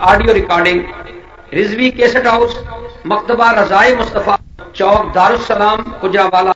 Audio recording Rizvi cassette house Maktaba رضائے مصطفیٰ چوک دارالسلام کجاوالا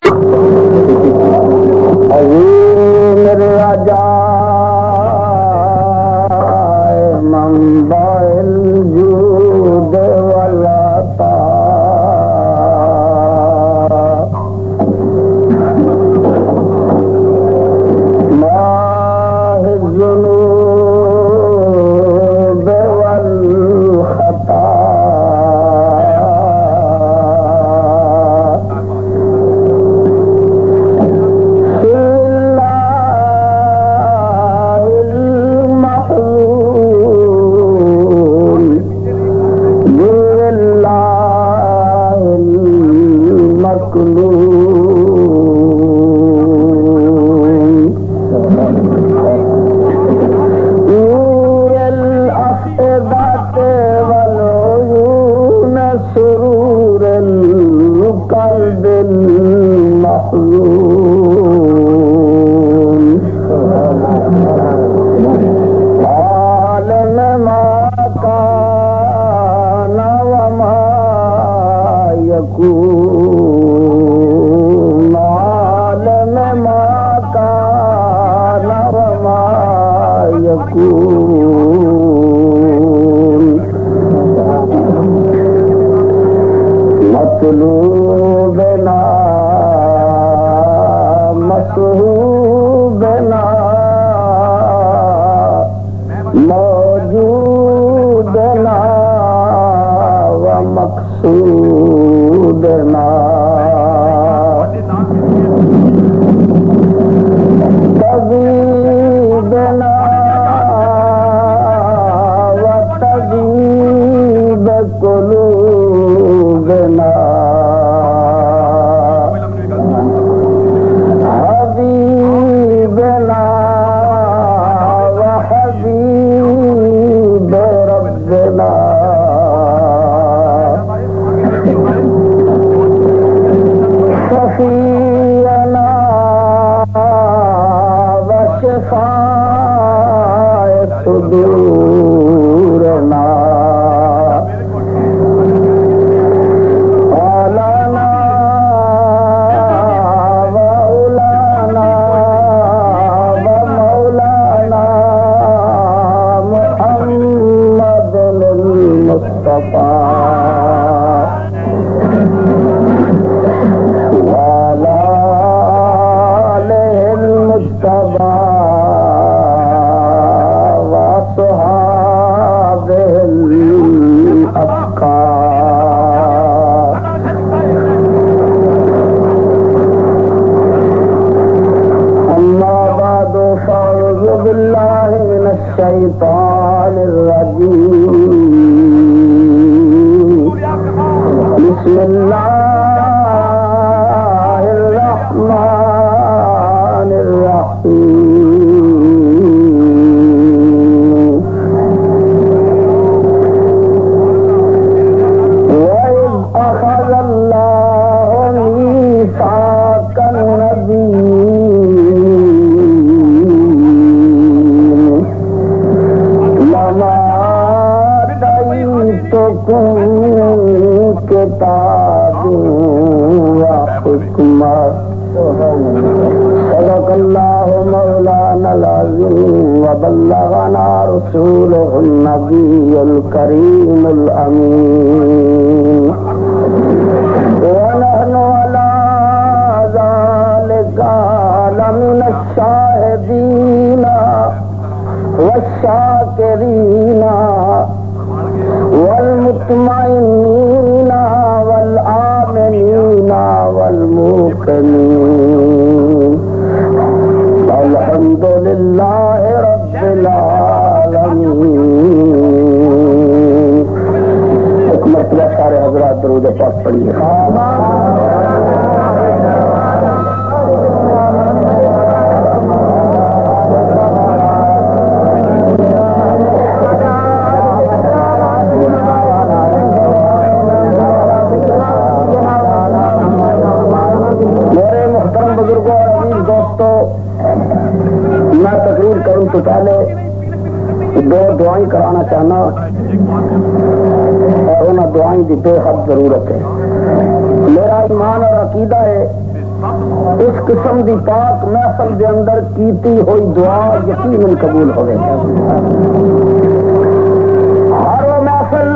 دو دعائیں کرانا چاہنا اور انہوں دعائیں کی بے حد ضرورت ہے. میرا ایمان اور عقیدہ ہے اس قسم کی پاک محفل کے اندر کیتی ہوئی دعا یقیناً قبول ہوئے. ہر وہ محفل،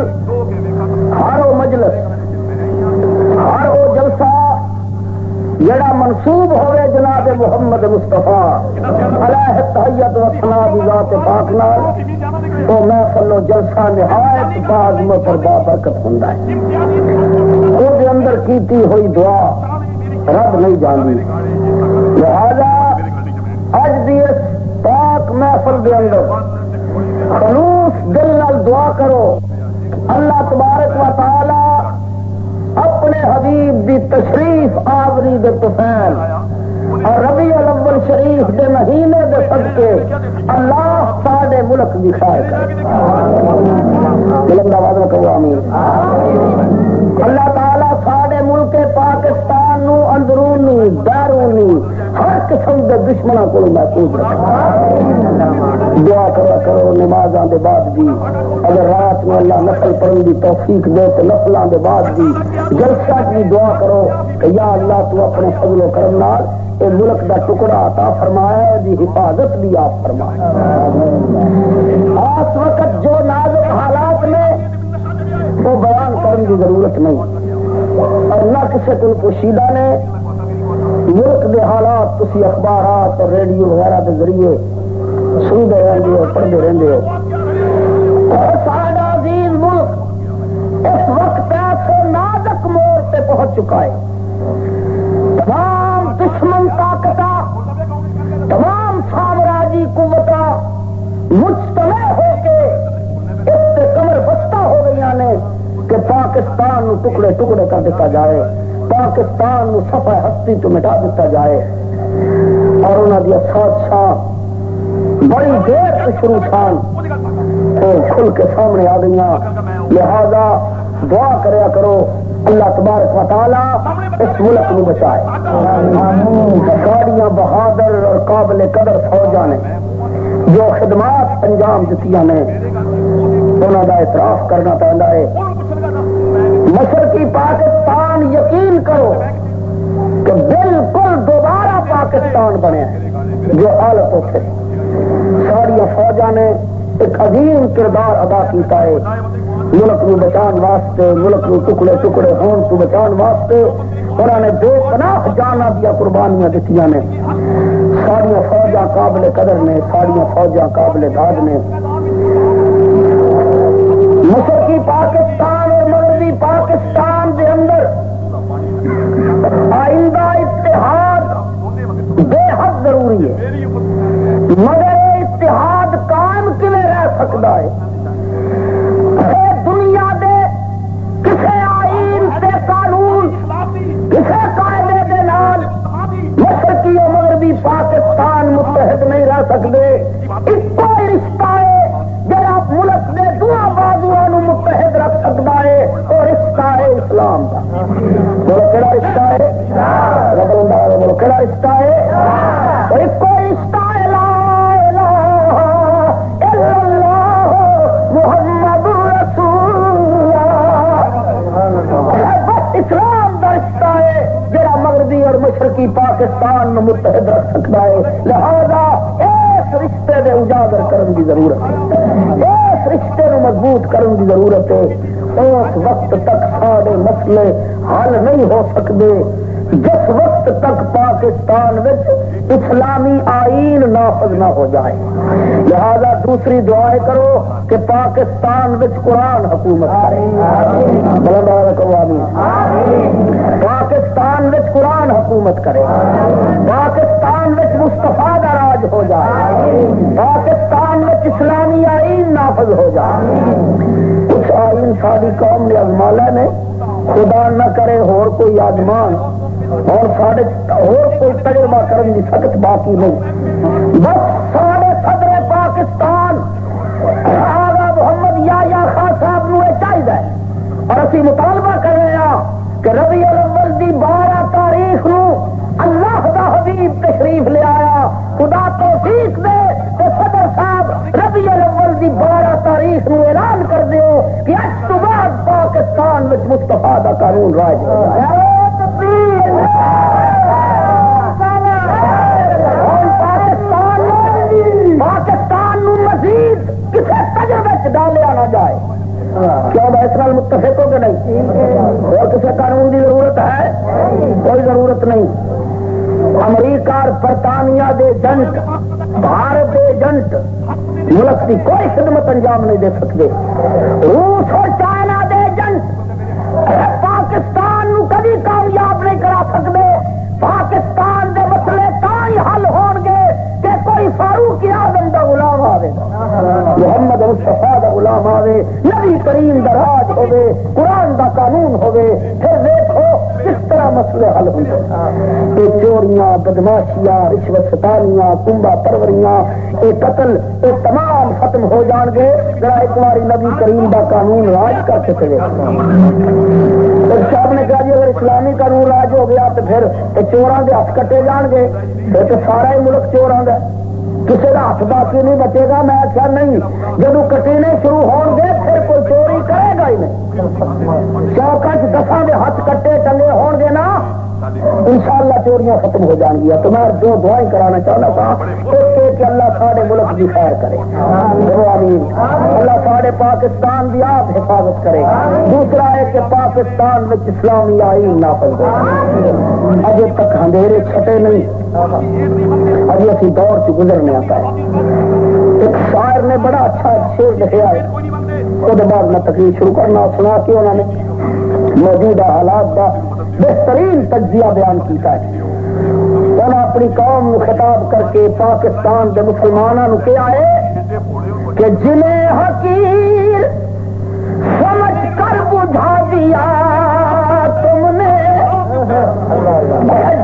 ہر وہ مجلس، ہر وہ جلسہ جڑا منسوب ہوئے جناب محمد مصطفیٰ علیہ تحیت و ثنا دی ذات پاک نال، تو محفل و جلسہ نہایت باعظمت اور بابرکت ہوندا ہے. وہ دے اندر کیتی ہوئی دعا رب نہیں جانتی. لہذا اج دی اس پاک محفل دے اندر خلوص دل نال دعا کرو اللہ تبارک و تعالی اپنے حبیب دی تشریف آوری دے طفیل اور ربیع الاول شریف دے مہینے دے صدقے اللہ ساڈے ملک دی خیر کرے. بلند آواز میں کہو آمین. اللہ تعالی ساڈے ملک پاکستان نو اندرونی بیرونی ہر قسم کے دشمنوں کو محفوظ رکھے. دعا کرو نمازاں دے بعد بھی، اگر رات میں اللہ نفل پڑھن دی توفیق دے تو نفلاں دے بعد بھی جلسہ کی دعا کرو کہ یا اللہ تو اپنے فضل و کرم نال اے ملک دا ٹکڑا عطا فرمایا، دی حفاظت بھی آپ فرمائے. اس وقت جو نازک حالات میں وہ بیان کرنے کی ضرورت نہیں، اور نہ کسی کو پوشیدہ نے ملک دے حالات تسی اخبارات اور ریڈیو وغیرہ کے ذریعے سنتے رہتے ہو، پڑھتے رہتے ہو. اور سارا عزیز ملک اس وقت ایسے نازک موڑ پہ پہنچ چکا ہے. تمام دشمن طاقت، تمام سامراجی قوت مجتمع ہو کے اس سے کمر بستہ ہو گئی نے کہ پاکستان نو ٹکڑے ٹکڑے کر دیتا جائے، پاکستان نو صفحہ ہستی تو مٹا دیتا جائے. اور انہوں نے سازشاں بڑی دیر سے شروع سان کھل کے سامنے آ گئی. لہذا دعا کریا کرو اللہ تبارک و تعالی اس ملک کو بچائے. ساڑیاں بہادر اور قابل قدر فوجاں نے جو خدمات انجام دیتی نے انہوں کا اعتراف کرنا پہنتا ہے. مشرقی پاکستان یقین کرو کہ بالکل دوبارہ پاکستان بنے جو حالت ہوتے. ساڑیاں فوجاں نے ایک عظیم کردار ادا کیتا ہے ملک کو بچان واسطے، ملک کو ٹکڑے ٹکڑے ہون تو بچان واسطے. انہوں نے بے پناہ جانا دیا قربانیاں دیتی نے. ساڑیاں فوجاں قابل قدر نے، ساڑیاں فوجاں قابل داد نے. مشرقی پاکستان اور مغربی پاکستان کے اندر آئندہ اتحاد بے حد ضروری ہے، مگر اتحاد قائم کیویں رہ سکتا ہے؟ دنیا دے کسے آئین سے قانون، کسے قاعدے کے نال مشرقی اور مغربی پاکستان متحد نہیں رہ سکتے. ایک کوئی رشتہ ہے جڑا ملک کے دونوں بازوؤں متحد رکھ سکتا ہے، اور رشتہ ہے اسلام کا. بولو کہڑا رشتہ ہے؟ بولو کہڑا رشتہ ہے؟ ایک کوئی رشتہ ہے لا الہ الا اللہ محمد رسول اللہ. بس اسلام کا رشتہ ہے جڑا مغربی اور مشرقی پاکستان میں متحد رکھ سکتا ہے. لہذا اس رشتے دے اجاگر کرنے کی ضرورت ہے، اس رشتے کو مضبوط کرنے کی ضرورت ہے. اس وقت تک سارے مسئلے حل نہیں ہو سکتے جس وقت تک پاکستان میں اسلامی آئین نافذ نہ ہو جائے. لہذا دوسری دعائیں کرو کہ پاکستان میں قرآن حکومت کرے. پاکستان میں قرآن حکومت کرے، پاکستان میں مصطفیٰ کا راج ہو جائے، پاکستان میں اسلامی آئین نافذ ہو جائے. کچھ آئین ساری قوم نے ازمالا نے، خدا نہ کرے اور کوئی آزمان اور سارے اور کوئی تجربہ کرنے کی سخت باقی نہیں. بس سارے صدر پاکستان آغا محمد یحییٰ خان صاحب نو چاہیے اور اسی مطالبہ کر رہے ہیں کہ ربیع الاول دی 12 تاریخ نو اللہ دا حبیب تشریف لے آیا. خدا توفیق دے کہ صدر صاحب ربیع الاول دی 12 تاریخ نو مصطفیٰ دا قانون راج ہو جائے. پاکستان نو مزید کسی تجربے ڈالیا نہ جائے. کیوں میں اس نال متفق ہو کہ نہیں؟ اور کسی قانون کی ضرورت ہے؟ کوئی ضرورت نہیں. امریکہ اور برطانیہ دے ایجنٹ بھارت دے ایجنٹ ملک کی کوئی خدمت انجام نہیں دے سکتے. روس اور چائنا دے ایجنٹ پاکستان نو کبھی کامیاب نہیں کرا سکتے. پاکستان دے مسئلے کئی حل ہون گے کہ کوئی فاروق اعظم دا غلام آوے گا, محمد مصطفیٰ دا غلام آوے, نبی کریم دا راج ہوے, قرآن دا قانون ہوے, پھر دیکھو کس طرح مسئلے حل ہوں گے. یہ چوریاں, بدماشیاں, رشوت ستانیاں, کنبا پروریاں, یہ قتل یہ تمام ختم ہو جان گے ذرا ایک بار نبی کریم دا قانون راج کر کے چلے. صاحب نے کہا جی اگر اسلامی قانون راج ہو گیا تو پھر چوراں دے ہاتھ کٹے جان گے, پھر تو سارا ہی ملک چوراں دا, کسی کا ہاتھ باقی نہیں بچے گا. میں کیا نہیں, جب کٹینے شروع ہون گے پھر کوئی چوری کرے گا ہی نہیں. چوکا دساں دے ہاتھ کٹے ٹنگے ہون گے نا, انشاءاللہ چوریاں ختم ہو جان گیا. تو میں جو دعائیں کرانا چاہنا تھا ایک کہ اللہ سارے ملک کی خیر کرے, اللہ سارے پاکستان کی آپ حفاظت کرے. دوسرا ہے کہ پاکستان میں اسلامی آئین نافذ ہو. اجے تک اندھیرے چھٹے نہیں, ابھی اسی دور سے گزرنے آتا ہے. ایک شاعر نے بڑا اچھا شعر لکھا ہے, اس کے بعد میں تقریر شروع کرنا سنا کہ انہوں نے موجودہ حالات کا بہترین تجزیہ بیان کیا ہے. انہوں اپنی قوم کو خطاب کر کے پاکستان کے مسلمانوں کیا ہے کہ جنہیں حقیر سمجھ کر بجھا دیا تم نے,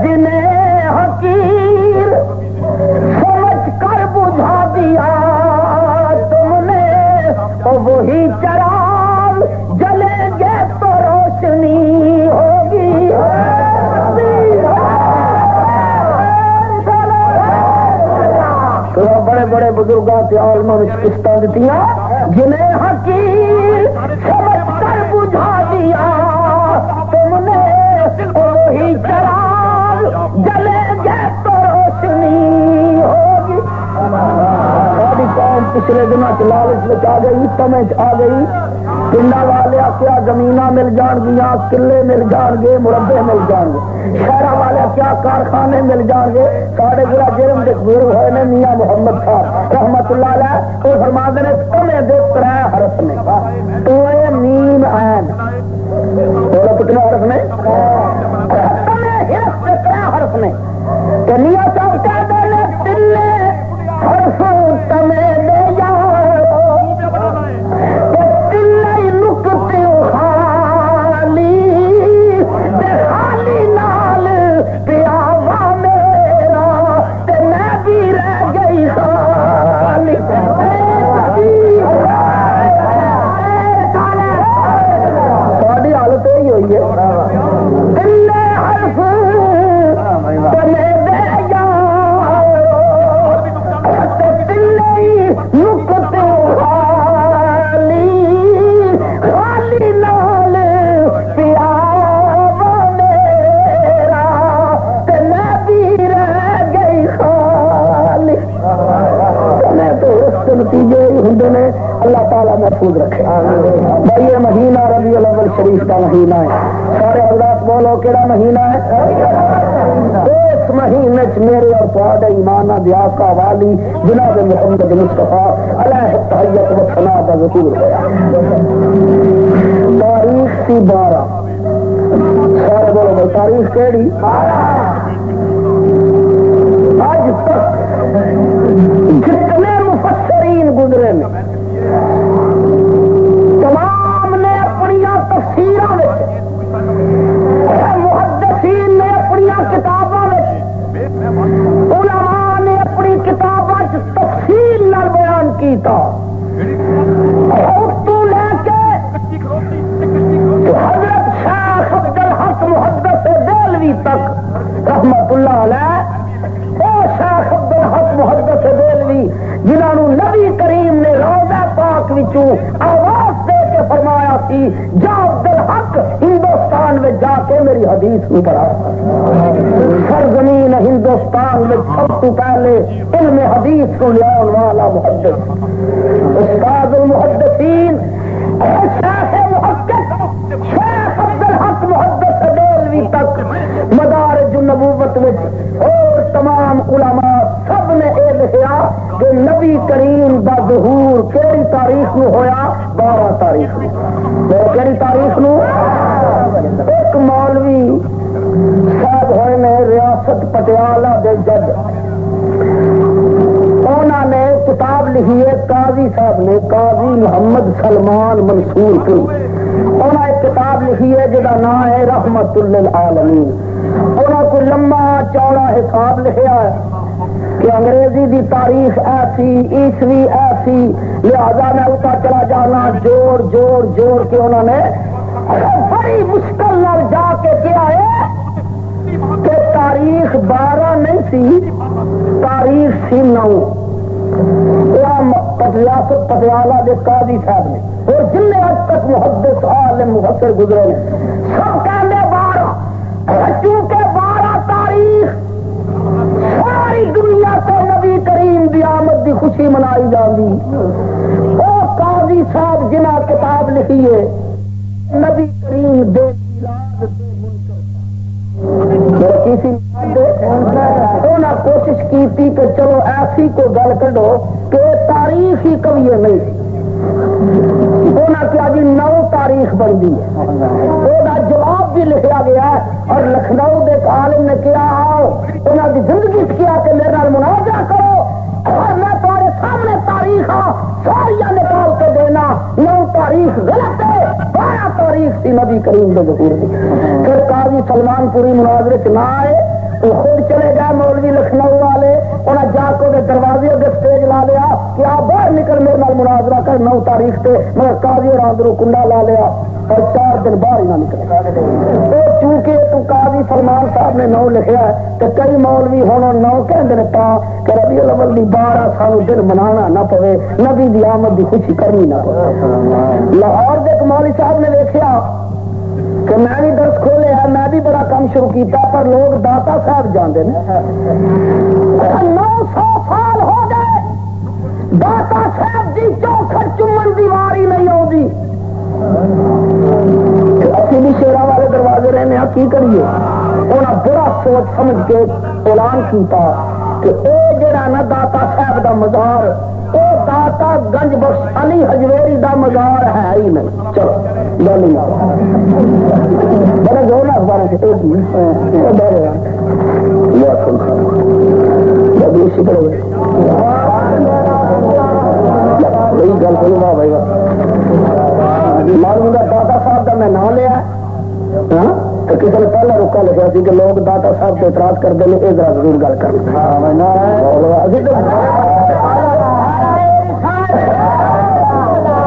جنہیں حقیر سمجھ کر بجھا دیا تم نے, وہی چراغ جلیں گے تو روشنی ہوگی. بڑے بڑے بزرگوں سے عالموں نے قسطیں دیتی ہیں, جنہیں حقیر سمجھ کر بجھا دیا تم نے, وہی چراغ جلیں گے تو روشنی ہوگی. ساری قوم پچھلے دنوں لالچ میں آ گئی, تمیں آ گئی. پنڈا والے کیا زمین مل جان گیا, قلعے مل جان گے, مربے مل جان گے. شہر والے کیا کارخانے مل جان گے. سارے گرا جرم کے بزرگ ہوئے نے میاں محمد صاحب رحمت اللہ علیہ, وہ فرماتے ہیں تمہیں دے 3 حرف نے, تمہیں میم عین, بولو کتنے حرف نے, تمہیں حرف سے 3 حرف نے. کہ میاں صاحب کہتے ہیں تلے حرف تمہیں دے جاؤ, تلے نکتے خالی خالی نال پیاوا میرا, میں بھی رہ گئی خالی. ساری حالت یہی ہوئی ہے. تلے حرف تمہیں دے جاؤ, تلے نکتے خالی خالی نال پیاوا میرا, میں بھی رہ گئی خالی. میں تو اس نتیجے ہی ہوں نے, اللہ تعالیٰ محفوظ رکھے. بھائی یہ مہینہ ربیع الاول شریف کا مہینہ ہے. سارے حضرات بولو کیڑا مہینہ ہے؟ اس مہینے میرے اور تھوڑے ایمان دی آقا والی جناب محمد مصطفیٰ علیہ التحیت و ثنا کا ظہور ہوا. تاریخ سی 12, سارے بولو بھائی تاریخ کیڑی؟ آج تک جتنے مفسرین گزرے نے تمام نے اپنی تفسیراں محدثین نے اپنی کتابوں علماء نے اپنی کتابوں تفصیل نال بیان کیتا. تو لے کے حضرت شیخ عبدالحق محدث دہلوی تک رحمت اللہ علیہ, او شیخ عبدالحق محدث دہلوی جنہوں نبی کریم نے روضہ پاک وچوں آواز دے کے فرمایا سی, جا عبدالحق حق ہندوستان میں جا کے میری حدیث میں پڑھا. سرزمین ہندوستان میں سب تو پہلے علم حدیث کو لیا والا محدث استاد المحدثین شیخ محقق شیخ عبدالحق محدث دہلوی تک مدارج النبوت میں اور تمام علماء سب نے یہ لکھا کہ نبی کریم دا ظہور کیڑی تاریخ نو ہویا 12 تاریخ نو. کیڑی تاریخ نو؟ ایک مولوی صاحب ہوئے نے ریاست پٹیالہ دے جج, انہوں نے کتاب لکھی ہے قاضی صاحب نے, قاضی محمد سلمان منصور کی. انہوں نے کتاب لکھی ہے جہاں نام ہے رحمت للعالمین. انہوں کو لمبا چوڑا حساب لکھا ہے کہ انگریزی دی تاریخ ایسی عیسوی ایسی, لہذا میں اتنا چلا جانا جوڑ جوڑ جوڑ کے انہوں نے بڑی مشکل نال جا کے کیا ہے کہ تاریخ 12 نہیں سی, تاریخ سی 9. ریاست پٹیالہ کے قاضی صاحب نے اور جن آج تک محدث عالم مفسر گزرے نے سب کہنے 12, چونکہ 12 تاریخ ساری دنیا سے نبی کریم دی آمد دی خوشی منائی جاتی. وہ قاضی صاحب جنہ کتاب لکھی ہے نبی کریم دے میلاد دے منکر کوشش کی تھی کہ چلو ایسی کو گل کڈو کہ تاریخ ہی کبھی نہیں تھی. کیا جی 9 تاریخ بن گئی ہے, وہ جواب بھی لکھا گیا ہے اور لکھنؤ کے عالم نے کیا آؤ انہوں کی زندگی کیا کہ میرے نال مناظرہ کرو اور میں تمہارے سامنے تاریخ ساریا نکال کے دینا. 9 تاریخ غلط ہے, 12 تاریخ تھی نبی کریم کے ظہور کی. پھر قاضی سلمان پوری مناظرے سے نہ آئے, وہ خود چلے گئے مولوی لکھنؤ والے, انہیں جا کے دروازے کے سٹیج لا لیا کہ آپ باہر نکل میرے نال مناظرہ کر 9 تاریخ سے. مگر قاضی اور اندروں کنڈا لا لیا اور 4 دن باہر ہی نہ نکلے. تو چونکہ تو قاضی سلمان صاحب نے 9 لکھا ہے تو کئی مولوی ہونا 9 کہتے پا کہ ربیع الاول دی 12 سال دن منانا نہ پوے, نبی دی آمد دی خوشی کرنی نہ پوے. لاہور کے مولوی صاحب نے دیکھا کہ میں بھی درس کھولے ہے, میں بھی بڑا کام شروع کیتا, پر لوگ داتا صاحب جاندے نے 900 سال ہو گئے داتا صاحب دی چوکھٹ چومن دی واری نہیں آتی. اسی بھی شیرا والے دروازے رہنے ہیں, کی کریے. انہیں بڑا سوچ سمجھ کے اعلان کیتا کہ اے جڑا نا داتا صاحب دا مزار او داتا گنج بخش علی حجویری دا مزار ہے ہی نہیں. چلو گل ہی بڑا زور نہ اخبار گل سنو واہ بھائی معلوم داتا صاحب کا میں نام لیا تو کسی نے پہلا روکا لکھا سی کہ لوگ داتا صاحب سے اعتراض کرتے ہیں, یہ ذرا ضرور گل کرنا.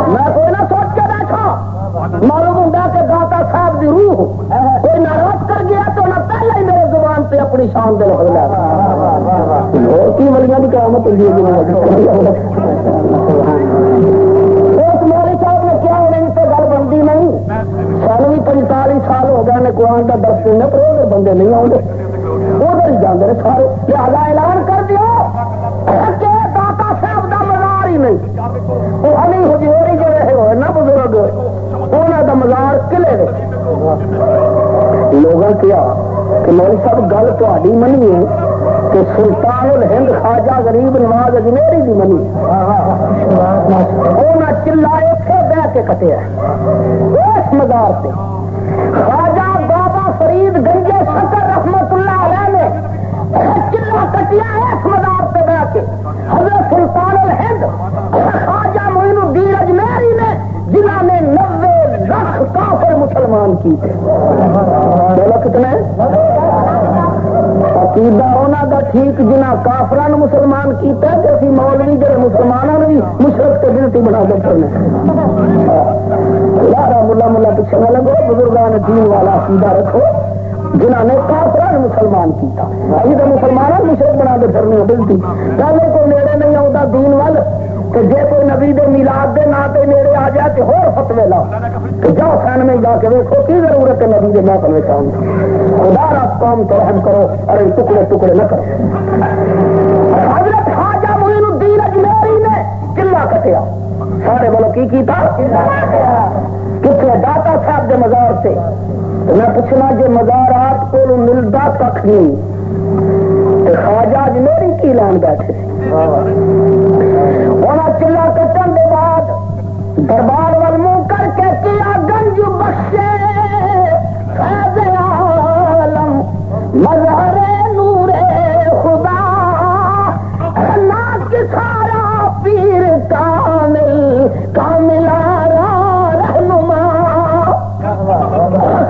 میں کوئی نہ سوچ کے بیٹھا, معلوم ہوتا کہ داتا صاحب کی روح کوئی ناراض کر گیا تو نہ پہلے ہی میرے زبان پہ اپنی شان دے لکھ لیا. اور کی ولیاں کی قیامت ہوئی ہے. سال بھی 45 سال ہو گئے قرآن کا درس سننے پر ادھر بندے نہیں آؤ, ادھر ہی جانے سارے. لہٰذا اعلان کر دیو کہ داتا صاحب کا مزار ہی نہیں. وہ علی حجویری جو رہے ہوئے نا بزرگ, انہوں کا مزار قلعے میں. لوگوں کیا کہ مول صاحب گل تھی منی ہے کہ سلطان الہند خواجہ غریب نواز اجمیری دی منی. انہیں چلائے تھے بہ کے کٹیا اس مزار سے. خواجہ بابا فرید گنجے شکر رحمت اللہ علیہ نے چلا کٹیا اس مزار سے بہ کے. حضرت سلطان الہند خواجہ معین الدین اجمیری نے جنہوں نے 90 لاکھ کافر مسلمان کی تھے. بولو کتنے عقیدہ انہوں کا ٹھیک جنہ کافران مسلمان کیتا ہے کہ اسی مولوی جڑے مسلمانوں نے بھی مشرق کے گنتی بنا دیتے ہیں. یار ملا ملا پیچھے نہ لگو, بزرگان دین والا عقیدہ رکھو جنہوں نے کافران مسلمان کیتا. ابھی تو مسلمانوں مشرق بنا دے پھرنے بلتی پہلے کو نیڑے نہیں آتا دین وال کہ جے کوئی نبی دے میلاد دے نا تے نیڑے آ جائے تو ہور فتوی لا کہ جاؤ خان میں جا کے دیکھو کی ضرورت ہے نبی دے محفل میں آؤں خدا راست قوم تو رحم کرو اور ٹکڑے ٹکڑے نہ کرو. حضرت خواجہ معین الدین اجمیری نے چلا کٹیا سارے بولو کی کیتا کتنے داتا صاحب کے مزار سے میں پوچھنا جی مزارات کو ملتا کھ نہیں خواجہ اجمیری کی لین بیٹھے انہیں چلا کٹن کے بعد دربار وال منہ کر کے کیا گنج بخشے فیض عالم مظہر نور خدا اللہ کے سارا پیر کامل کاملا رہنما.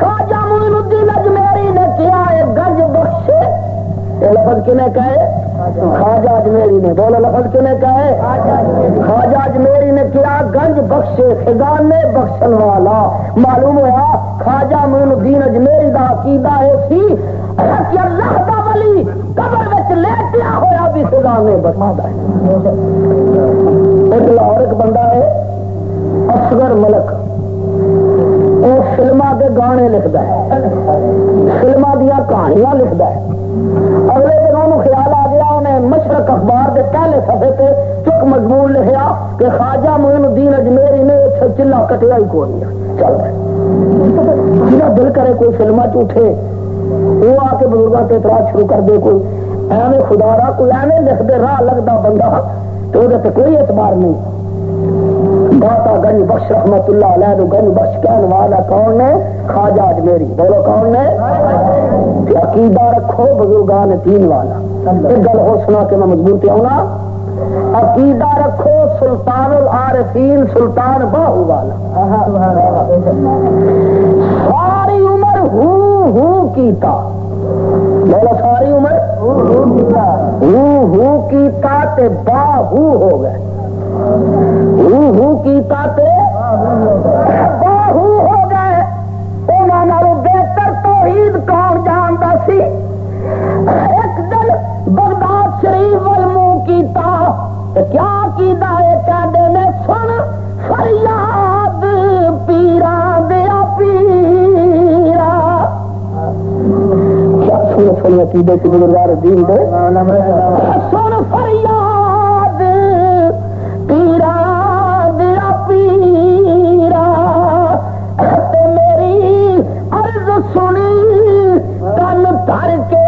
خواجہ معین الدین اجمیری نے کیا ایک گنج بخشے لفظ کنے کہے خواجہ اجمیری نے بولو لفظ کنے کہے خواجہ اجمیری نے کیا گنج بخشے خزانے بخشن والا. معلوم ہوا خواجہ معین الدین اجمیری دا عقیدہ ایسی کہ اللہ دا ولی قبر وچ لیٹیا ہوا بھی خزانے بخشدا ہے. ایک لاہور ایک بندہ ہے اصغر ملک وہ فلماں کے گانے لکھتا ہے فلماں دیا کہانیاں لکھتا ہے. اگلے دن انہوں خیال آ گیا انہیں مشرق اخبار کے پہلے صفحے پہ چک مضمون لکھا کہ خواجہ معین الدین اجمیری نے چلا کٹیا ہی کو نہیں چل رہا دل کرے کوئی فلما چوٹے وہ آ کے بزرگوں کے اعتراض شروع کر دے کوئی ایویں خدا را کوئی ایویں لکھ دے راہ لگتا بندہ تو وہ کوئی اعتبار نہیں. داتا گنج بخش رحمت اللہ علیہ تو گنج بخش کہنے والا کون نے خواجہ اجمیری بولو کون نے عقیدہ رکھو بزرگان دین والا. ایک گل ہو سنا کہ میں مضبوط پہ آؤں عقیدہ رکھو سلطان العارفین سلطان باہو والا ساری عمر ہوں کیتا بولو ساری عمر ہوں کیتا تے باہو ہو گئے کیتا تے باہو ہو گئے. انہوں بہتر توحید کون جانتا سی. ایک دن بغداد شریف وال منہ کیتا کیا کیتا ہے کہتے نے سن فریاد پیرا دیا پیرا کیا سن عقیدے کی بزرگار دین دے سن فریاد پیرا دیا پیرا میری عرض سنی کن تر کے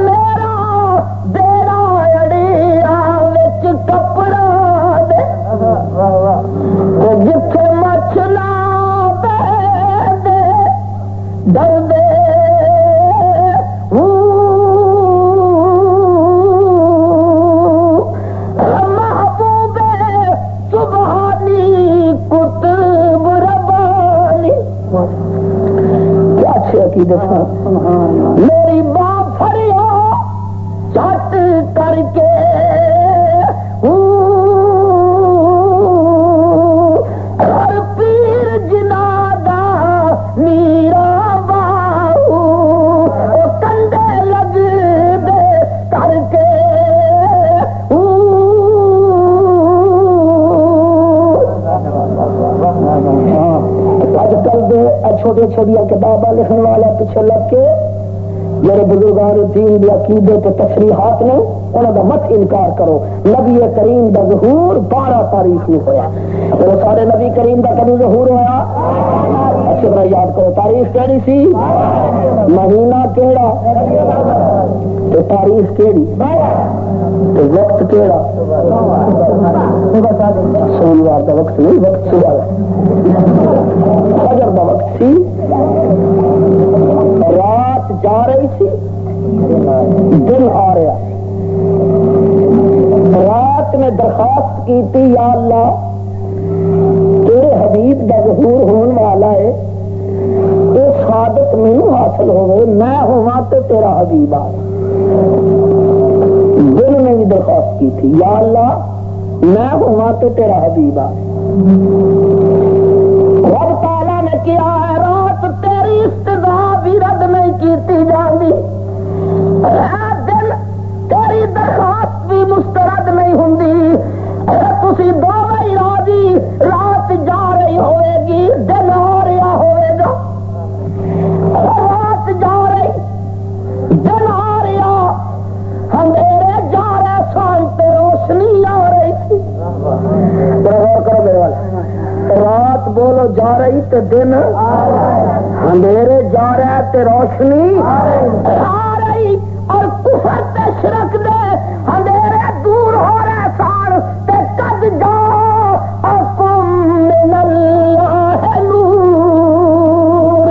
میرا دیرا اڑیا وچ کپڑا دے جتھے مچھلا دے دردے میری باپ فریا چٹ کر کے ہر پیر جنادا میرا باہو کنڈے لگ دے کر کے اج کل دے چھوٹی چھوٹی کتاباں لکھنے والا پیچھے لگ کے میرے بزرگان دین کے عقیدے کے تصریحات نے انہوں کا مت انکار کرو. نبی کریم کا ظہور 12 تاریخ میں ہوا. وہ سارے نبی کریم کا کبھی ظہور ہوا اچھی طرح یاد کرو. تاریخ کہڑی سی مہینہ کیڑا تو تاریخ کیڑی تو وقت کیڑا سوموار کا وقت نہیں وقت صبح فجر کا وقت سی رات جا رہی سی دن آ رہا. رات میں درخواست کی تھی یا اللہ تیرے حبیب کا ظہور ہونے والا ہے یہ سعادت مینو حاصل ہوئے میں ہوا تو تیرا حبیب آ. دن میں بھی درخواست کی تھی یا اللہ میں ہوا تو تیرا حبیب آ. رب تعالیٰ نے کیا ہے رات تیری استدعا بھی رد نہیں کی جاتی جا رہی تے دن اندھیرے جا رہا تے روشنی آ رہی اور کفر تے شرک دے اندھیرے دور ہو رہے سان تے قد جاءکم من اللہ نور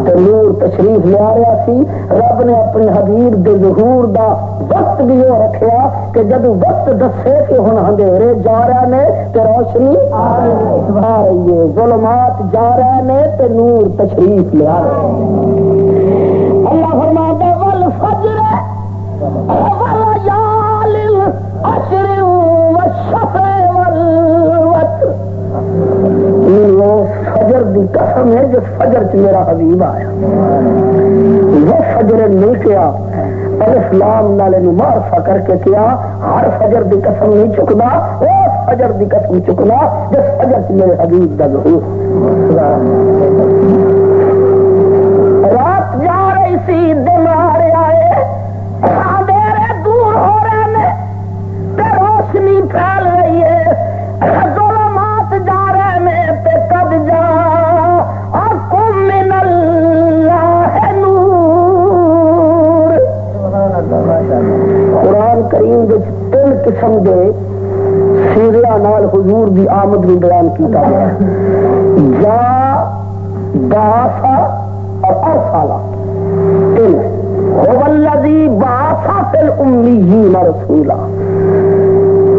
تے نور تشریف لے آیا سی. رب نے اپنے حبیب دے ظہور دا وقت بھی وہ رکھیا کہ جب وقت دسے کہ ہن اندھیرے جا رہے نے تے روشنی آ رہی ہے, ظلمات جا رہے نے تے نور تشریف لے آ رہے ہیں. اللہ فرماتا ہے والفجر وليال عشر والشفع والوتر. فجر دی قسم ہے جس فجر چ میرا حبیب آیا. وہ فجر نہیں کیا الف لام نالے نو معرفہ کر کے کیا. ہر فجر دی قسم نہیں چکنا, اس فجر دی قسم چکنا جس فجر چ میرے حبیب دا ظہور. رات جا رہی سی دن آ رہا ہے, اندھیرے دور ہو رہے ہیں تے روشنی پھیل رہی ہے. ظلمات جا رہے ہیں تے قد جاءکم من اللہ نور. قرآن کریم وچ 3 قسم دے سیریاں نال حضور دی آمد بھی بیان کیتا گیا. جا بعث اور ارسالہ 3. هو الذی بعث فی الامیین رسولا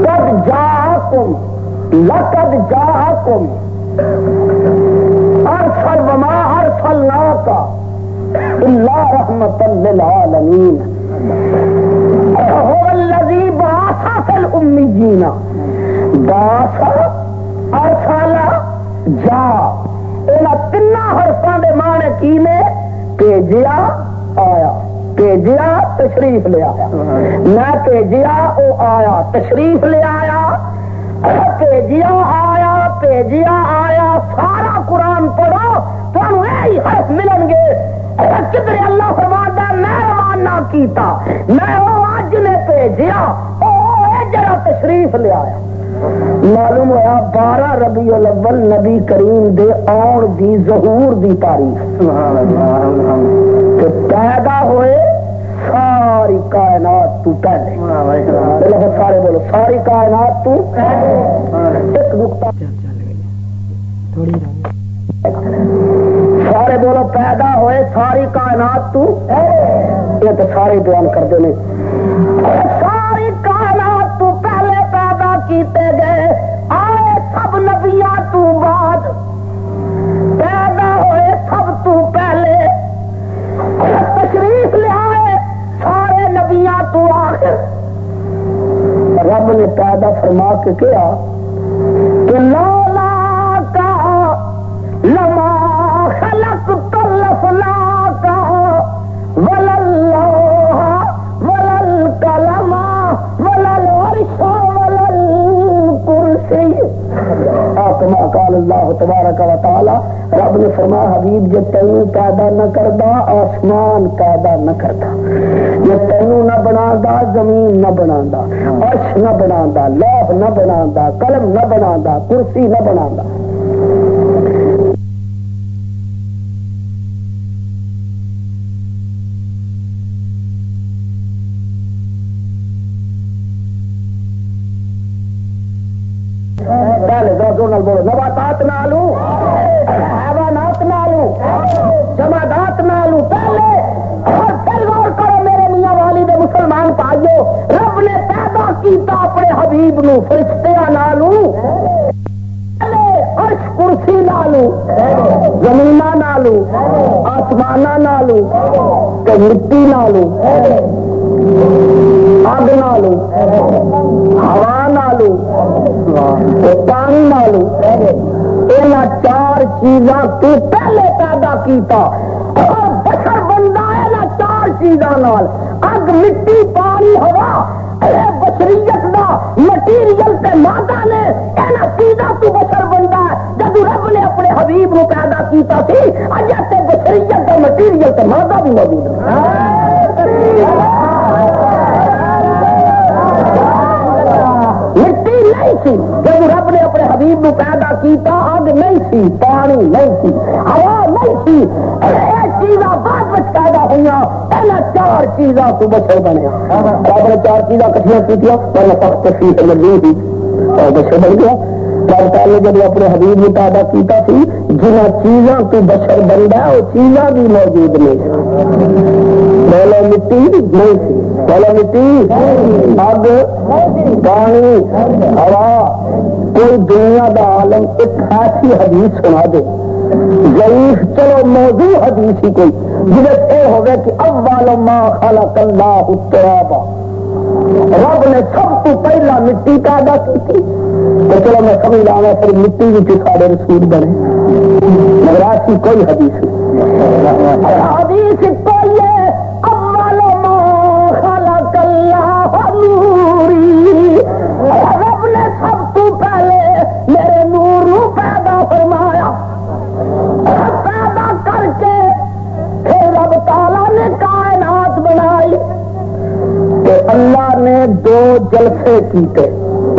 قد جاءکم لقد جاءکم ارسل وما ارسلناک الا رحمتا للعالمین. هو الذی بعث فی الامیین بعث ارسل جا. ان 3 حرفاں دے معنی کی نے؟ بھیجیا آیا, بھیجیا تشریف لے آیا. میں بھیجیا وہ آیا تشریف لے آیا, بھیجیا آیا بھیجیا آیا. سارا قرآن پڑھو تو یہی حرف ملن گے. کدھر اللہ فرماتا میں روانہ کیتا, میں وہ اج نے بھیجیا وہ جڑا تشریف لے آیا. معلوم ہوا 12 ربیع الاول نبی کریم دے آن دی ظہور دی تاریخ کہ پیدا ہوئے ساری کائنات تو پہلے. سارے بولو ساری کائنات تو ایک نقطہ سارے بولو پیدا ہوئے ساری کائنات تو. یہ تو سارے بیان کرتے ہیں. ساری کائنات تو پہلے پیدا کیتے گئے, آئے سب نبیاں تو بعد, پیدا ہوئے سب تو پہلے, تشریف لے آئے سارے نبیاں تو آخر. رب نے پیدا فرما کے کیا کہ لولا کا لما خلقت الافلاک وللہ وللقلم وللعرش وللکرسی. کما قال اللہ تبارک و تعالی. رب نے فرمایا حبیب جب تینوں پیدا نہ کردا آسمان پیدا نہ کرتا, جب تینوں نہ بنادا زمین نہ بنادا, عرش نہ بنادا, لوح نہ بنادا, قلم نہ بنادا, کرسی نہ بنادا. بولو نباتات نالو, حیوانات نالو, جمادات نالو پہلے. اور پھر غور کرو میرے میاں والی دے مسلمان بھائیو, رب نے پیدا کیتا اپنے حبیب نو فرشتیاں نالو, عرش کرسی نالو, زمین نالو, آسمان نالو, مٹی نالو, آگ نالو, ہوا نالو, پانی نالو. ان 4 چیزاں تو پہلے پیدا کیتا اور بشر بندہ ہے 4 چیزاں نال. اگ مٹی پانی ہوا بشریت دا مٹیریل تے مادہ نے ان چیزاں تو بشر بندہ ہے. جب رب نے اپنے حبیب نو پیدا کیتا سی اج تے بشریت دا مٹیریل تے مادہ بھی موجود ہے. مٹی نہیں نہیں سی، جب رب نے اپنے حبیب کو پیدا کیتا اگ نہیں سی، پانی نہیں سی، ہوا نہیں سی، ایک چیزاں بعد میں پیدا ہوئی، پہلے چار چیزاں تو بچے بنے، رب نے چار چیزاں کٹھیاں کی پہلے تخت فیس لگی تھی اور بچے بن گیا۔ رب تعالی جب اپنے حبیب کو پیدا کیتا سی جنہ چیزاں تو بشر بنتا ہے وہ چیزاں بھی موجود نہیں، پہلے مٹی نہیں سی، پہلے مٹی اگ پانی ہوا۔ کوئی دنیا دا عالم ایک ایسی حدیث سنا دے ضعیف چلو موضوع حدیث ہی کوئی جس یہ ہوگا کہ اول ما خلق اللہ التراب، رب نے سب تو پہلا مٹی پیدا کی تھی، تو چلو میں سمجھ لانا پھر مٹی بھی سارے رسول بنے، مگر ایسی کوئی حدیث نہیں، حدیث کوئی ہے اول ما خلق اللہ نوری، رب نے سب تو پہلے میرے نور پیدا فرمایا، پیدا کر کے پھر رب تعالیٰ نے کائنات بنائی، کہ اللہ نے دو جلسے کیتے،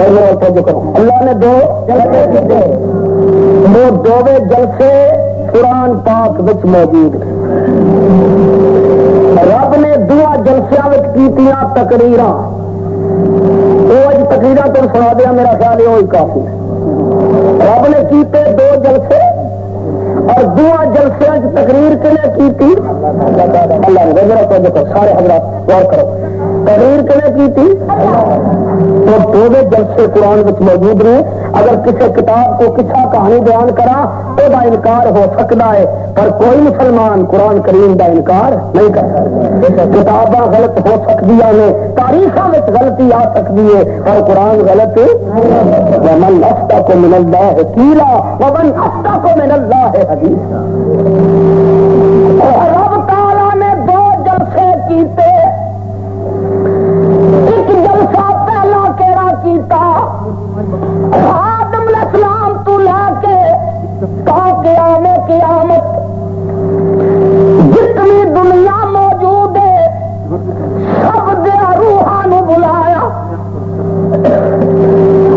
اللہ نے دو جلسے کیتے، وہ دوویں جلسے قرآن پاک وچ موجود ہیں۔ رب نے دعا جلسیاں وچ کیتیاں تقریراں، وہ اج تقریراں تو سنا دیا، میرا خیال ہے وہی کافی ہے۔ رب نے کیتے دو جلسے اور دعا جلسے تقریر کے لیے کی تھی اللہ نے، ذرا توجہ کرو سارے حضرات غور کرو، تقریر کے لیے کی تھی تو دو جلسے قرآن میں موجود رہے۔ اگر کسی کتاب کو قصہ کہانی بیان کرا تو دا انکار ہو سکتا ہے، پر کوئی مسلمان قرآن کریم دا انکار نہیں کر سکتا۔ کتاباں غلط ہو سکتی ہیں، تاریخوں میں غلطی آ سکتی ہے، اور قرآن غلط ومن اصدق من اللہ قیلا ومن اصدق من اللہ حدیثا۔ رب تعالیٰ نے دو جلسے کیتے، ایک جلسہ پہلا کیڑا کیتا آدم علیہ السلام تو لے کے تا قیامت جتنی دنیا موجود ہے سب دیا روحاں بلایا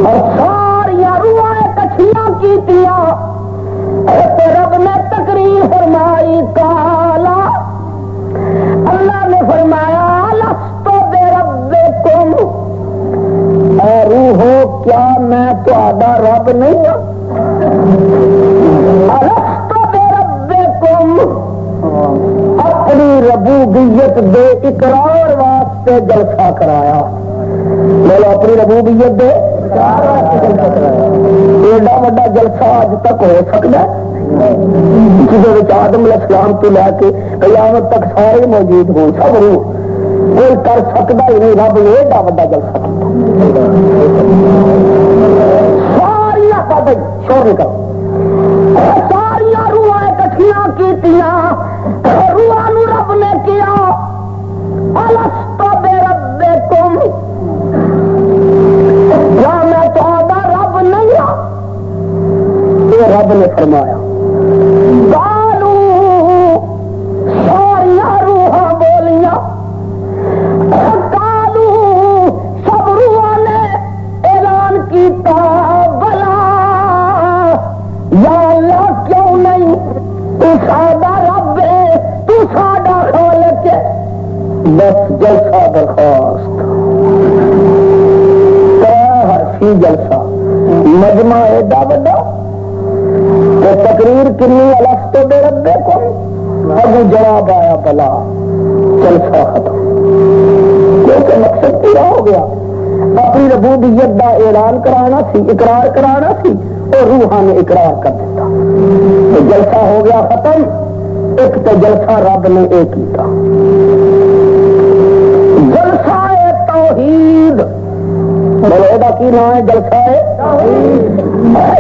اور ساریا روحاں کٹھیاں کیتیاں، رب نے تقریر فرمائی، کالا اللہ نے فرمایا لستو بربکم، اے روحو کیا میں تہاڈا رب نہیں ہوں؟ لستو بربکم، اپنی ربوبیت دے اقرار واسطے جلسہ کرایا، بولو اپنی ربوبیت دے ایڈا وڈا جلسہ اج تک ہو سکتا ہے جس آدم علیہ السلام تو لے کے قیامت تک سارے موجود ہوں، سب روح کوئی کر سکتا ہی نہیں، رب نے ایڈا وڈا جلسہ ساریا کا بھائی شور کرو، ساریا روحاں کٹھیاں کیتیاں، روحاں نو رب نے کیا الستو بربکم، یا میں تہاڈا رب نہیں ہوں؟ یہ رب نے فرمایا، قالو ساریا روحاں بولیاں، قالو سب روحاں نے اعلان کیتا بلا یا اللہ کیوں نہیں، تو ساڈا رب ہے، تو ساڈا خالق ہے، بس جلسہ درخواست حرفی جلسہ مجمع ایڈا بڑا تو تقریر کنی الستو بربکم، ابو جواب آیا بلا، جلسہ ختم، کیونکہ مقصد پورا ہو گیا، اپنی ربوبیت دا اعلان کرانا سی، اقرار کرانا سی، اور روحاں نے اقرار کر دیتا، تو جلسہ ہو گیا ختم۔ ایک تو جلسہ رب نے ایک کیتا، جلسہ توحید، بولو کی نام ہے جلسہ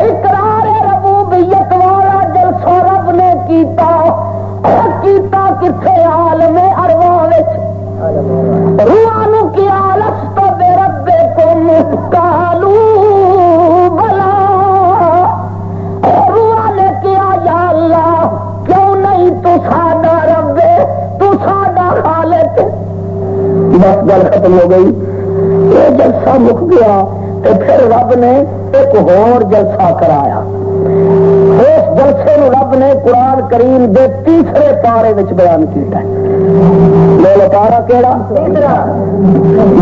اقرار ربوبیت والا جلسہ رب نے کیتا کتنے عالم ارواح روحاں کیا لستو بربکم، قالو بلا، روحاں نے کیا یا اللہ کیوں نہیں، تو ساڈا رب ہے، تو ساڈا خالق ہے، بس گل ختم ہو گئی، یہ جلسہ مک گیا، تو پھر رب نے ایک اور جلسہ کرایا. اس جلسے نو رب نے قرآن کریم دے تیسرے پارے وچ بیان کیتا ہے. میرا پارا کیڑا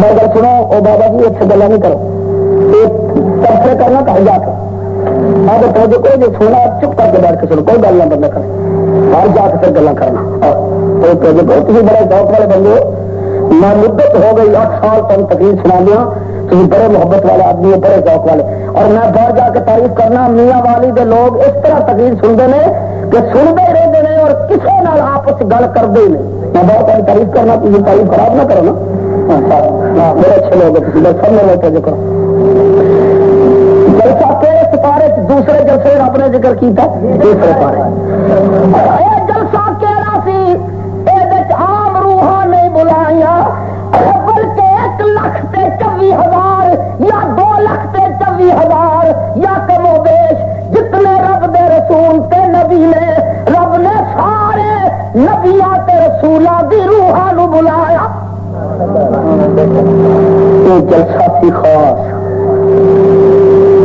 مگر سنو او بابا جی اتنے گلا نہیں کرو, تبصرے کرنا کہیں جا کے اب تو کوئی نہیں سونا چپ کر کے بیٹھ کے سنو, کوئی گل نہ بندہ کرے باہر جا کے پھر گلا کرنا. تھی بڑے شوق والے بندے ہو, میں مدت ہو گئی 8 سال تم تقریر سنا دیا, تم بڑے محبت والے آدمی ہو, بڑے شوق والے, اور میں باہر جا کے تعریف کرنا میاں والی دے لوگ اس طرح تقریر سنتے ہیں کہ سنتے ہی رہتے ہیں اور کسی نال آپس گل کرتے ہی نہیں. میں بہت ساری تعریف کرنا, تم تعریف خراب نہ کرو نا, بڑے اچھے لوگ سب میں بیٹھے ذکر جلسہ تیرے سپارے دوسرے جلسے رب نے ذکر کیتا دوسرے پارے. جلسہ کہڑا سی, یہ عام روحاں نہیں بلایا بلکہ 1,24,000 یا 2,24,000 یا کم و بیش جتنے رب دے رسول تے نبی نے, رب نے سارے نبیاں تے رسولاں دی روحاں نو بلایا. یہ جلسہ سی خاص.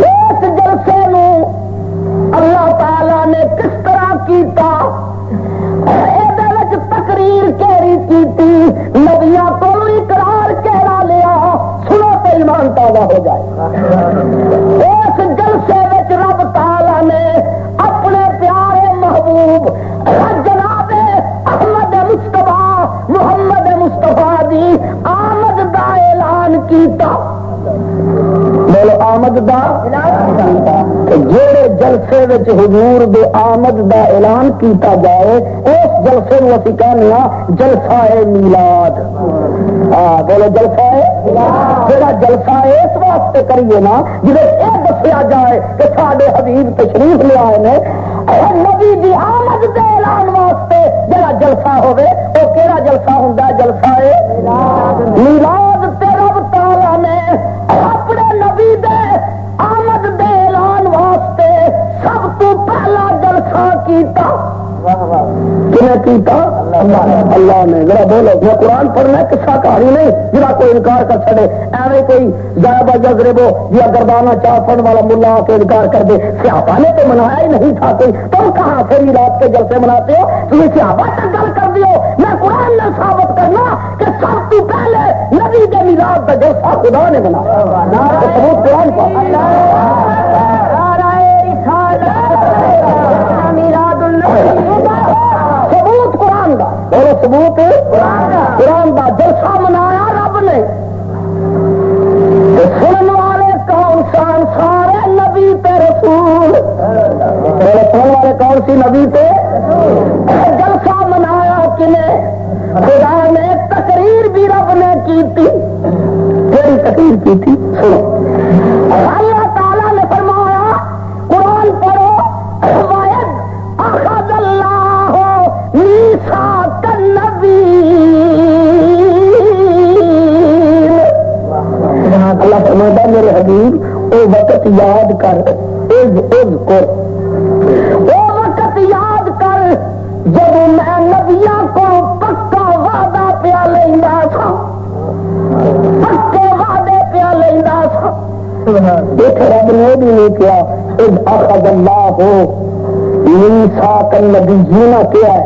اس جلسے نو اللہ تعالی نے کس طرح کیتا, تقریر کیری کی نبیاں کو اقرار کہہ لیا, سنو تو ایمان تازہ ہو جائے. اس جلسے وچ رب تعالی نے اپنے پیارے محبوب جناب احمد مصطفیٰ محمد مصطفیٰ دی آمد دا اعلان کیتا. بولو آمد دا جہے جلسے وچ حضور دے آمد دا اعلان کیتا جائے اس جلسے نو اسی کہنے جلسہ میلاد. بولو جلسہ جہاں جلسہ اس واسطے کریے نا جب یہ دسیا جائے کہ سارے حبیب تشریف لے آئے نے نبی دی آمد دے اعلان واسطے جہاں جلسہ ہوئے وہ کہڑا جلسہ ہوں, جلسہ میلاد. تے رب تعالی نے اپنے نبی دے آمد دے اعلان واسطے سب تو پہلا جلسہ کیتا. کیتا اللہ نے. ذرا بولو, میں قرآن پڑھنا قصہ کہانی نہیں جہاں کوئی انکار کر سکے. ایویں کوئی ذائبہ جذربو یا گردانہ چاپن والا ملا آ کے انکار کر دے. صحابہ نے تو منایا ہی نہیں تھا کوئی, تم کہاں سے میلاد کے جلسے مناتے ہو؟ تمہیں صحابہ تک گل کر دیو. میں قرآن نے ثابت کرنا کہ سب تو پہلے نبی دے میلاد کا جلسہ خدا نے بنایا. ثبوت قرآن کا ثبوت قرآن کا. بولو ثبوت قرآن کا. جلسہ منایا رب نے. سنن والے کون سن؟ سارے نبی تے رسول. سنن والے کون سی؟ نبی تے. جلسہ منایا کنے؟ خدا نے. تقریر بھی رب نے کی تھی. کیڑی تقریر کی تھی؟ سنو. اللہ تعالی نے فرمایا قرآن پڑھو, اخذ اللہ میثاق النبیین. اللہ فرماتا میرے حبیب وہ وقت یاد کر, وہ وقت یاد کر جب میں نبیاں کو پکا وعدہ پیا لینا تھا, پکے وعدے پیا لینا تھا. دیکھے رب نے بھی نہیں کیا اخذ اللہ ہو میثاق النبیین کیا ہے.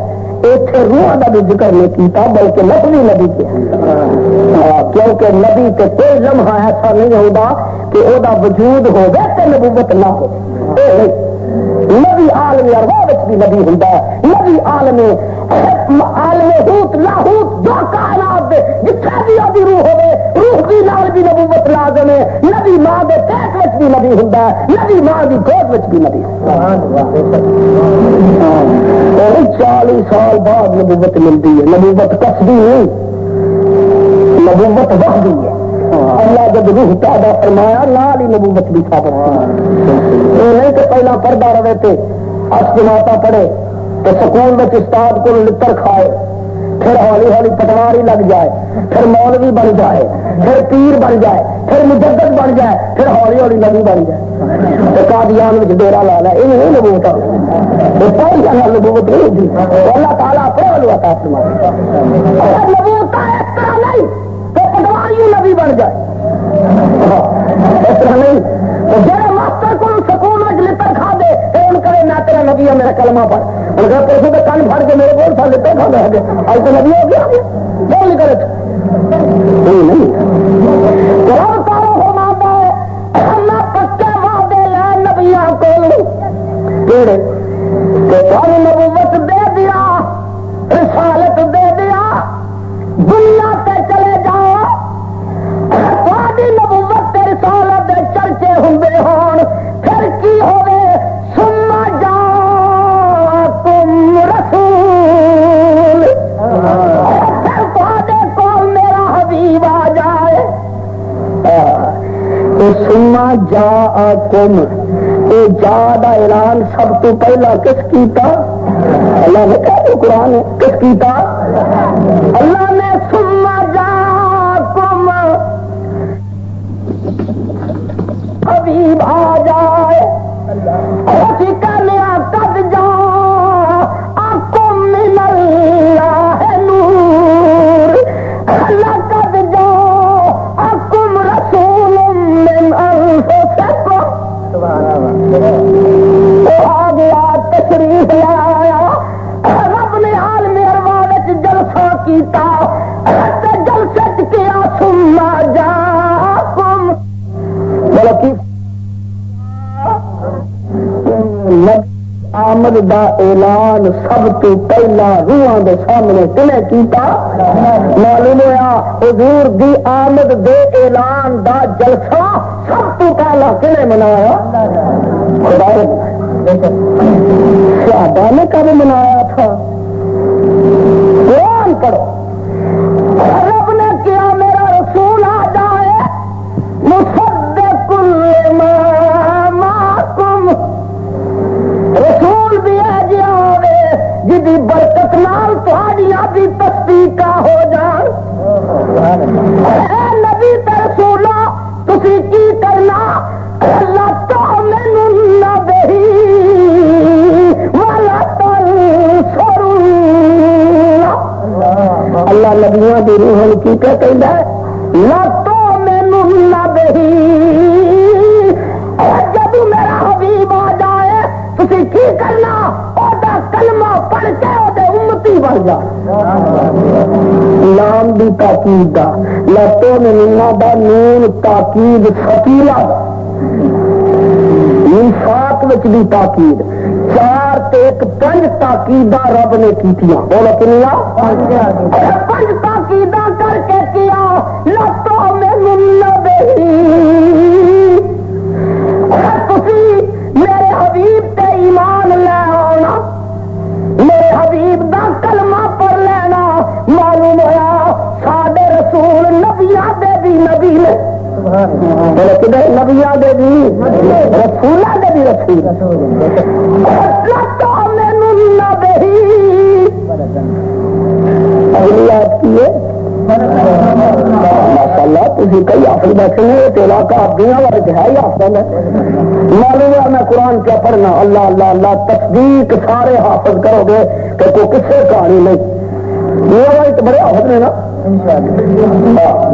اتنے روح کا بھی ذکر نہیں کیتا بلکہ لفظی نبی کیا, کیونکہ نبی کے کوئی لمحہ ایسا نہیں ہوگا کہ وہ وجود ہو تو نبوت نہ ہو. نبی عالم ارواح بھی نبی ہوں, نبی عالم ہوت لاہوت جو کائنات دے جتنے بھی ابھی روح ہوئے روح بھی نال بھی نبوت لازم ہے. نبی ماں کے پیٹ میں بھی نبی ہوں, نبی ماں کی گود میں بھی نبی. 40 سال بعد نبوت ملتی ہے. نبوت کسبی نہیں, نبوت وحدی ہے. اللہ جب روح پیدا فرمایا لال ہی نبوت بھی ثابت یہ نہیں کہ پہلا پردہ رہے تھے اسماتا پڑھے تو سکول میں استاد کو لڑ کھائے, پھر ہولی ہولی پٹواری لگ جائے, پھر مولوی بن جائے, پھر پیر بن جائے, پھر مجدد بن جائے, پھر ہولی ہولی نبی بن جائے. تو قادیان میں ڈیرا لا لا یہ نہیں نبوت نبوت نہیں ہوتی. اللہ تعالیٰ اپنے والوں عطا فرمائے. اگر نبوت اس طرح نہیں تو پٹواری نبی بن جائے, اس طرح نبی ہے میرا کلمہ پڑھ. انہوں نے کہا پرسوں تو کن پھڑ کے میرے کو سال لیتے کھا رہے گے آج تو نبی ہو گیا بول نہیں کرے نہیں رب تعالیٰ فرماتا ہے میں پکے وعدے لے نبیاں کو کیڑے کہ تمہیں نبوت دے دیا رسالت دے دیا دنیا تے چلے جاؤ تھوڑی نبوت تے رسالت دے چرچے ہوندے ہون پھر کی ہوے سما جاکم رسول پھر تھوڑے کول میرا حبیب آ جائے تو سما جاکم یہ جا دا اعلان سب تو پہلا کس کیتا اللہ نے کہا تو قرآن ہے کس کیتا اللہ نے سما جاکم حبیب آ جائے اسی کرنیا قد جا آکم من اللہ نور اللہ قد جا آکم رسول من انفسکم آ گیا تشریف لایا رب نے عالم ارواح وچ جلسہ کیتا جلسے کیا سما جاکم آمد دا اعلان سب تو پہلا روحاں دے سامنے کنے کیتا معلوم ہوا حضور دی آمد دے اعلان دا جلسہ سب تو پہلا کنے منایا صحابہ نے کب منایا تھا قرآن پڑھو رب نے کیا میرا رسول آ جائے مصدق لما معکم رسول بھی ہے جی آوے جدی برکت نال تہاڈیاں دی تصدیق ہو جان اے نبی تے رسولا تسی کی کرنا اللہ تؤمنون بہ ولا تنصرون اللہ نبیوں دی روح کی کہندا ہے لا تؤمنون بہ جب میرا حبیب آ جائے تسی کی کرنا اودا کلمہ پڑھ کے اودے امتی بن جا نام دی تاکید دا لتوں نے دا نون تاکید ثقیلہ انفاق وچ دی تاکید 4 تے 5 تاکیداں رب نے کیتیاں بولو کنیا 5 تاکیداں کر کے کیا لتوں میں نبی میرے حبیب تے ایمان لے آنا میرے حبیب دا کلمہ پڑھ لینا معلوم ہوا ساڈے رسول نبیاں دے بھی نبی نے نبیاں دے بھی رسولاں دے بھی رسول اگلی آپ کی ہے ماشاءاللہ تھی کئی حافظ بیٹھے ہیں تیرا کا دنیا والے ہے ہی حافظ ہے معلوم ہے میں قرآن کیا پڑھنا اللہ اللہ اللہ تصدیق سارے حافظ کرو گے کہ کوئی کسے کہانی نہیں دنیا والے تو بڑے حافظ نے نا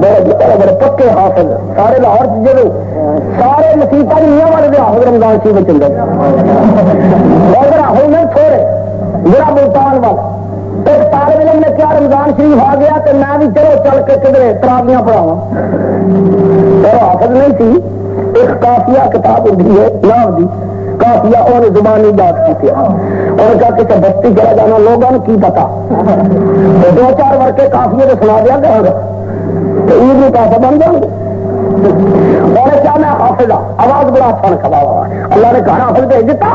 بڑے پکے حافظ سارے لاہور چلو سارے مسیحت دنیا والے دے حافظ رمضان شریف چل رہے اور حافظ نہیں تھوڑے میرا ملتان والا ایک طالب علم نے کیا رمضان شریف آ گیا تو میں بھی چلو چل کے کدھر تراویاں پڑھاوا اور حافظ نہیں تھی ایک کافیہ کتاب ہوتی ہے نام دی کافیہ اور زبانی یاد کی اور کیا کسی بستی چلا جانا لوگوں نے کی پتا 2-4 ورقے کافیے نے سنا دیا گیا تو عید بھی کافی بن جاؤں گے اور کیا میں حافظ آواز بڑا اچھا کھڑا ہوا اللہ نے کہا حافظ بھیج دیتا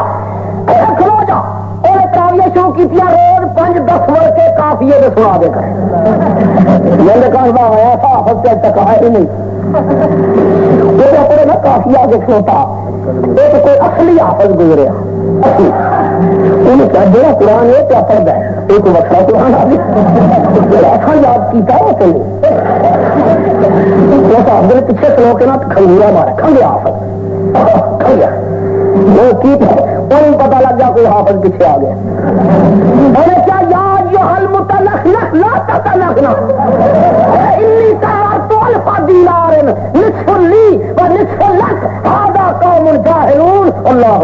کھلو جا اور کافیاں شروع کی روز 5-10 ورقے کافیے نے سنا دے کر میں نے کہا ایسا حافظ سے تک ہے ہی نہیں نا کافی آگے کھلوتا ایک کوئی اصلی حافظ گزریا انہیں کہا جڑا قرآن ہے کیا پڑھتا ہے ایک وکرا قرآن آ گیا ایسا یاد کیتا ہے حافظ نے پیچھے کھلو کے نا کھنگورا مارا کھنگیا حافظ کھنگیا وہ کی انہیں پتا لگ گیا کوئی حافظ پیچھے آ گیا انہیں کیا یاد یہ حل متلخلخ لا تتلخنا انی تعارت الفا دینار نصف لی و نصف لک هذا قوم جاہلون اللہ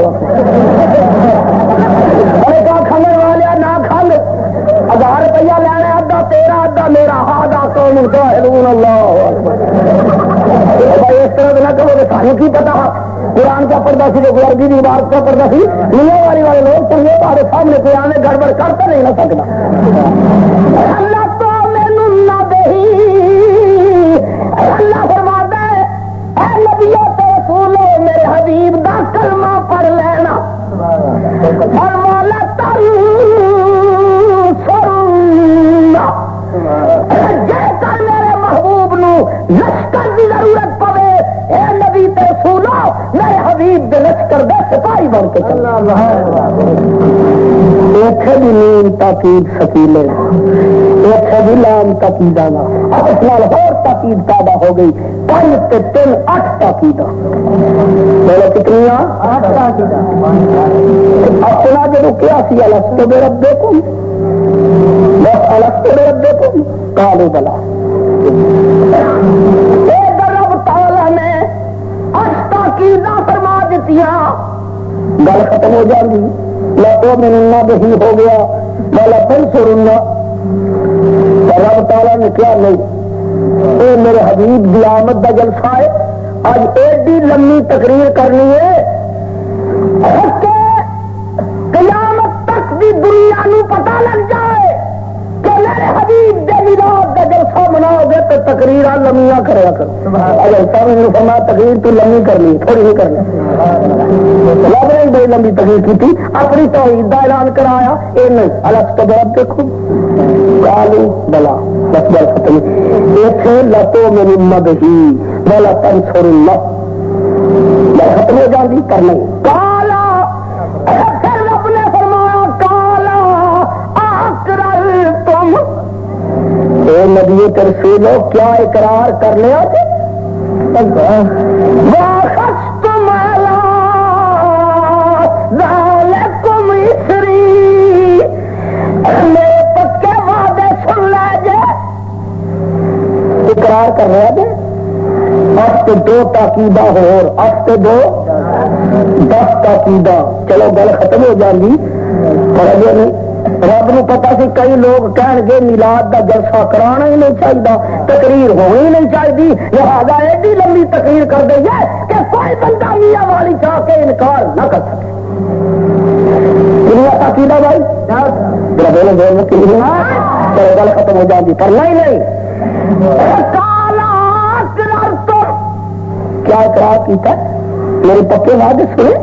روپیہ لینا ادھا تیرا ادھا میرا ہادا قوم جاہلون اللہ بھائی اس طرح نہ کرو کہ سانو کی پتا قرآن کا پڑھتا سی گرگی کی عبارت کا پڑھتا سی دنیا والی والے لوگ تو یہ تمہارے سامنے قرآن نے گڑبڑ کرتا نہیں نہ سکتا اللہ تو مینوں نہ دہی اللہ فرما دے اے نبیوں تے رسولو میرے حبیب دا کلمہ پڑھ لینا فرمایا تنصرنا جے کر میرے محبوب نو لشکر کی ضرورت پوے اے نبی تے رسولو میرے حبیب دے لشکر دے سپاہی بن کے چل ایک بھی نیم تاکید سکیلے ایک بھی لام تاکید آنا اب اس نال اور تاکید پیدا ہو گئی 5 تے 3 8 تاکید بولو کتنی 8 تاکید اپنا جب کیا سی الست بربکم بس الست بربکم قالوا بلا رب تعالی نے 8 تاکید فرما دتیاں گل ختم ہو جاندی لا تؤمنن به ہو گیا ولا تنصرن رب تعالی نے کیا نہیں اے میرے حبیب دی آمد دا جلسہ ہے آج ایڈی لمبی تقریر کرنی ہے کہ قیامت تک بھی دنیا نو پتہ لگ جائے کہ میرے حبیب دے میلاد دا جلسہ مناؤ گے تو تقریر لمبیاں کریا کرو اگر سامنے نے فرمایا تقریر تو لمبی کرنی تھوڑی نہیں کرنی رب نے بڑی لمبی تقریر کی تھی اپنی توحید دا اعلان کرایا اے نہیں الست بربکم قالوا بلا بس بل ختم ایسے لتو میری مدہی بلا تنصر اللہ بل ختم ہو جاندی کرنا کالا پھر رب نے فرمایا کالا اقررتم اے نبی رسولو کیا اقرار کر لیا واخذتم علی ذالکم اسری میرے پکے وعدے سن لے جے اقرار کر رہا جے ہفتے 2 تاکیدہ اور ہفتے 2 10 تاکیدہ چلو گل ختم ہو جاندی پر اجے نہیں رب نو پتا سی کئی لوگ کہن گے میلاد دا جلسہ کرانا ہی نہیں چاہیے تقریر ہونی ہی نہیں چاہیے لہذا ایڈی لمبی تقریر کر دئی ہے کہ کوئی بندہ میاں والی چاہ کے انکار نہ کر سکے دنیا تاکیدہ بھائی چلو گل ختم ہو جاتی پر نہیں کالا اقررتم کیا اقرار کیتا میرے پکے وعدے سنے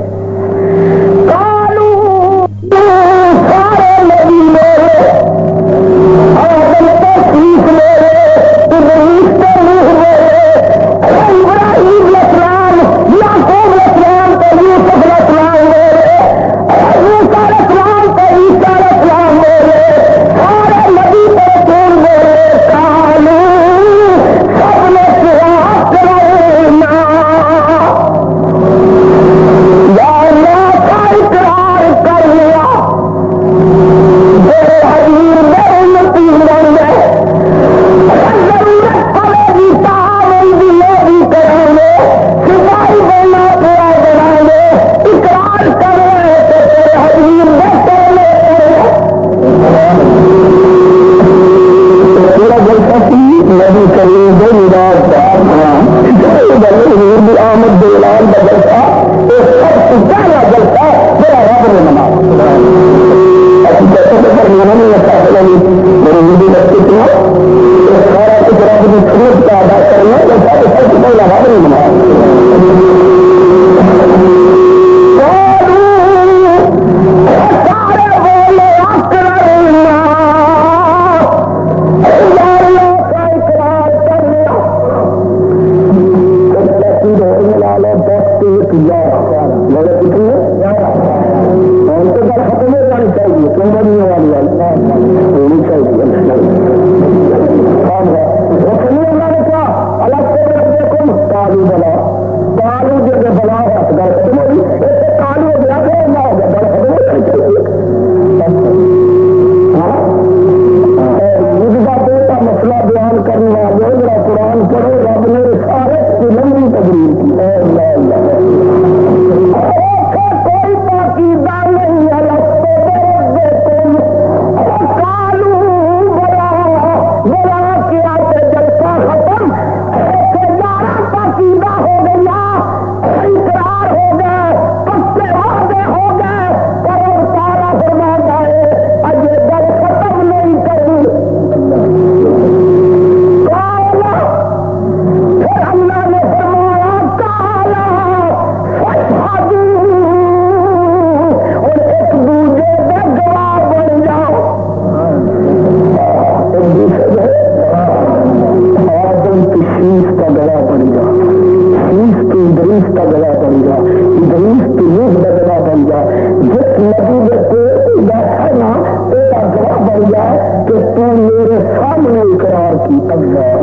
ادریس کا گواہ بن جا، ادریس کی روح کا گواہ بن جا، جس نبی میں کوئی بیٹھا نا تیرا گواہ بن جائے کہ تو میرے سامنے اقرار کی اللہ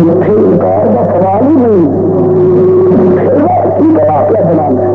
مجھے انکار کا سوال ہی نہیں، پھر کی گواہ کیا بنانا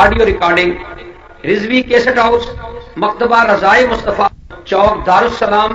audio recording Rizvi cassette house Maktaba رضائے مصطفیٰ چوک دارالسلام